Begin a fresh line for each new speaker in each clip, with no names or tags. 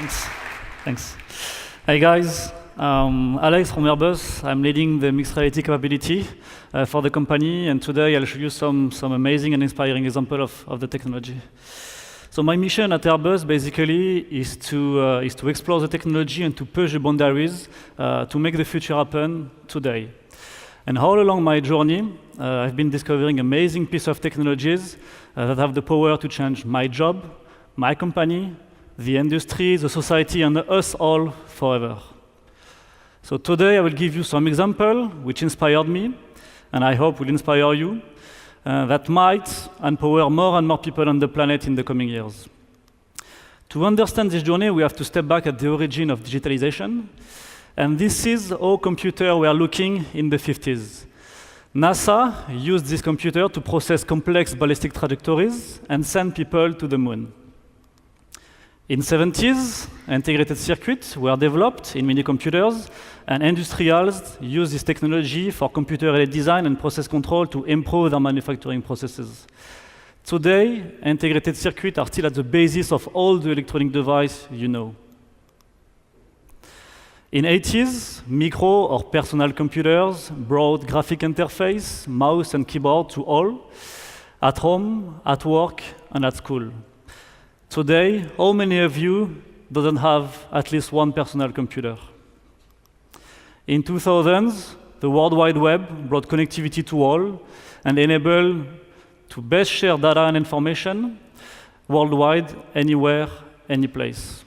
Thanks. Thanks. Hey guys, Alex from Airbus. I'm leading the mixed reality capability for the company, and today I'll show you some amazing and inspiring example of the technology. So my mission at Airbus basically is to explore the technology and to push the boundaries to make the future happen today. And all along my journey, I've been discovering amazing pieces of technologies that have the power to change my job, my company, the industry, the society, and us all forever. So today I will give you some example which inspired me, and I hope will inspire you, that might empower more and more people on the planet in the coming years. To understand this journey, we have to step back at the origin of digitalization, and this is how computers were looking in the 50s. NASA used this computer to process complex ballistic trajectories and send people to the moon. In the 70s, integrated circuits were developed in mini computers, and industrials used this technology for computer-aided design and process control to improve their manufacturing processes. Today, integrated circuits are still at the basis of all the electronic devices you know. In the 80s, micro or personal computers brought graphic interface, mouse and keyboard to all, at home, at work, and at school. Today, how many of you doesn't have at least one personal computer? In 2000s, the World Wide Web brought connectivity to all and enabled to best share data and information worldwide, anywhere, any place.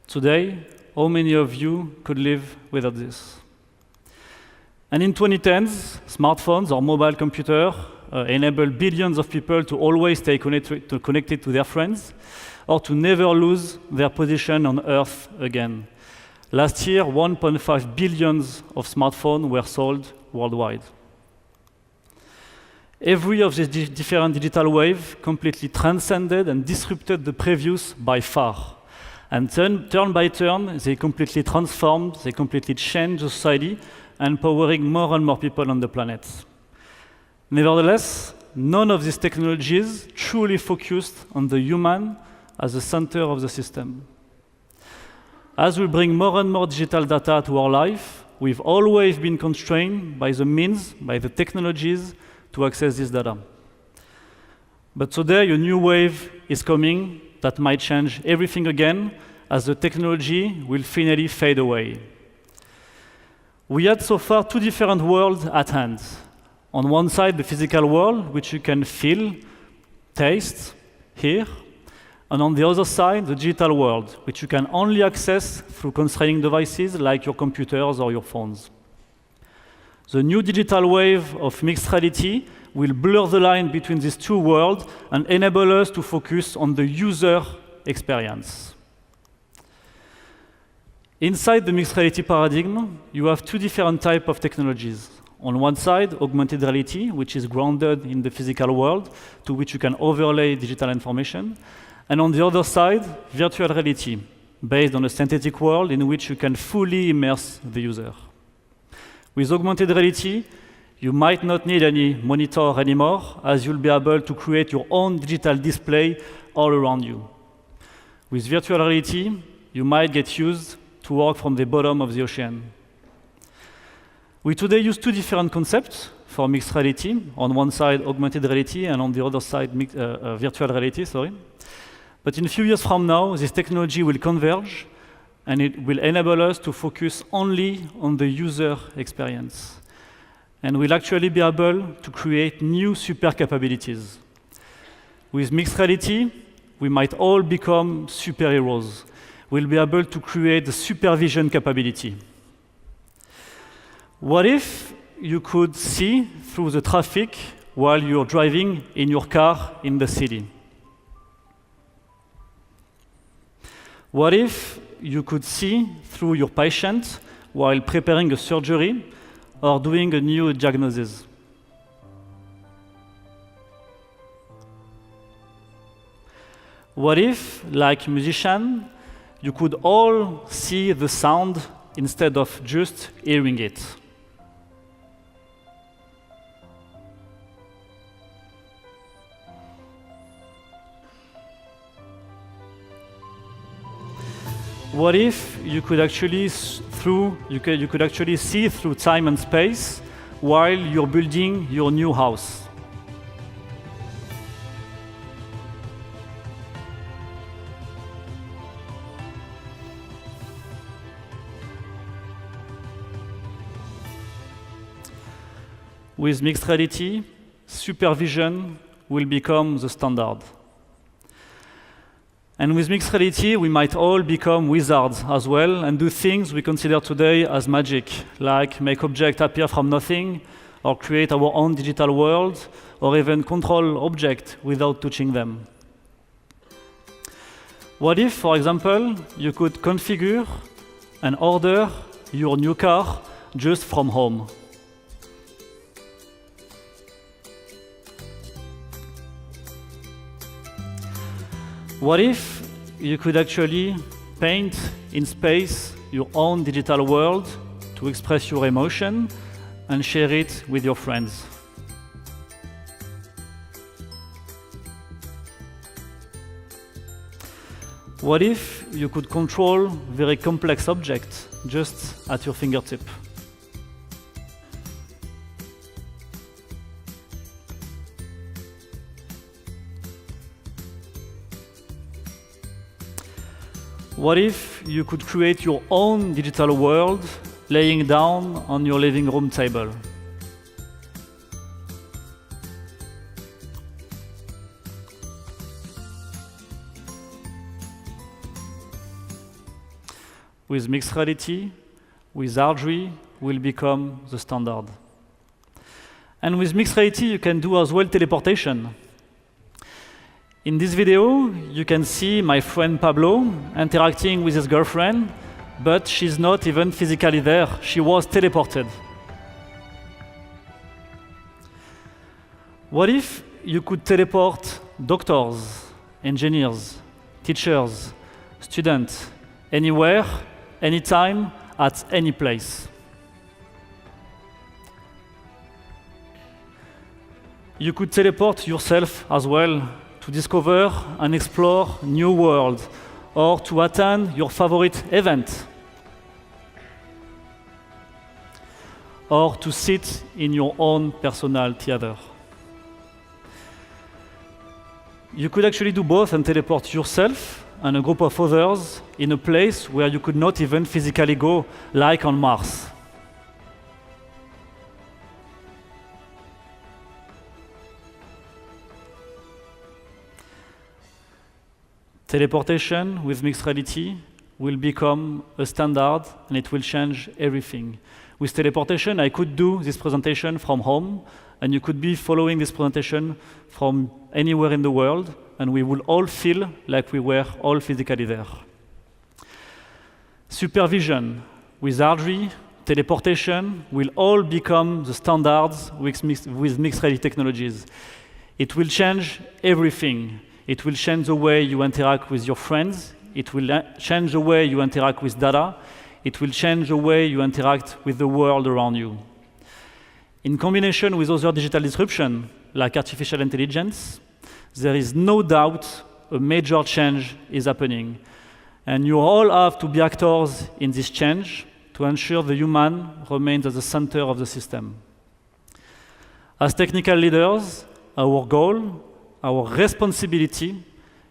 Today, how many of you could live without this? And in 2010s, smartphones or mobile computers enable billions of people to always stay connected to their friends or to never lose their position on Earth again. Last year, 1.5 billion of smartphones were sold worldwide. Every of these different digital waves completely transcended and disrupted the previous by far. And turn by turn, they completely transformed, they completely changed society, empowering more and more people on the planet. Nevertheless, none of these technologies truly focused on the human as the center of the system. As we bring more and more digital data to our life, we've always been constrained by the means, by the technologies to access this data. But today, a new wave is coming that might change everything again as the technology will finally fade away. We had so far two different worlds at hand. On one side, the physical world, which you can feel, taste, hear, and on the other side, the digital world, which you can only access through constraining devices like your computers or your phones. The new digital wave of mixed reality will blur the line between these two worlds and enable us to focus on the user experience. Inside the mixed reality paradigm, you have two different types of technologies. On one side, augmented reality, which is grounded in the physical world, to which you can overlay digital information. And on the other side, virtual reality, based on a synthetic world in which you can fully immerse the user. With augmented reality, you might not need any monitor anymore, as you'll be able to create your own digital display all around you. With virtual reality, you might get used to work from the bottom of the ocean. We today use two different concepts for mixed reality. On one side, augmented reality, and on the other side, virtual reality, But in a few years from now, this technology will converge, and it will enable us to focus only on the user experience. And we'll actually be able to create new super capabilities. With mixed reality, we might all become superheroes. We'll be able to create the supervision capability. What if you could see through the traffic while you're driving in your car in the city? What if you could see through your patient while preparing a surgery or doing a new diagnosis? What if, like musicians, you could all see the sound instead of just hearing it? What if you could actually you could actually see through time and space while you're building your new house? With mixed reality, supervision will become the standard. And with mixed reality, we might all become wizards as well and do things we consider today as magic, like make objects appear from nothing, or create our own digital world, or even control objects without touching them. What if, for example, you could configure and order your new car just from home? What if you could actually paint in space your own digital world to express your emotion and share it with your friends? What if you could control very complex objects just at your fingertip? What if you could create your own digital world laying down on your living room table? With mixed reality, wizardry will become the standard. And with mixed reality, you can do as well teleportation. In this video, you can see my friend Pablo interacting with his girlfriend, but she's not even physically there. She was teleported. What if you could teleport doctors, engineers, teachers, students, anywhere, anytime, at any place? You could teleport yourself as well to discover and explore new worlds, or to attend your favorite event, or to sit in your own personal theater. You could actually do both and teleport yourself and a group of others in a place where you could not even physically go, like on Mars. Teleportation with mixed reality will become a standard and it will change everything. With teleportation, I could do this presentation from home, and you could be following this presentation from anywhere in the world, and we will all feel like we were all physically there. Supervision, wizardry, teleportation will all become the standards with mixed reality technologies. It will change everything. It will change the way you interact with your friends. It will change the way you interact with data. It will change the way you interact with the world around you. In combination with other digital disruption, like artificial intelligence, there is no doubt a major change is happening. And you all have to be actors in this change to ensure the human remains at the center of the system. As technical leaders, our goal, our responsibility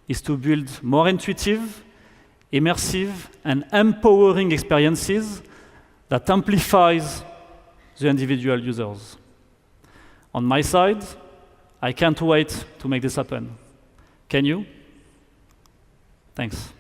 is to build more intuitive, immersive, and empowering experiences that amplifies the individual users. On my side, I can't wait to make this happen. Can you? Thanks.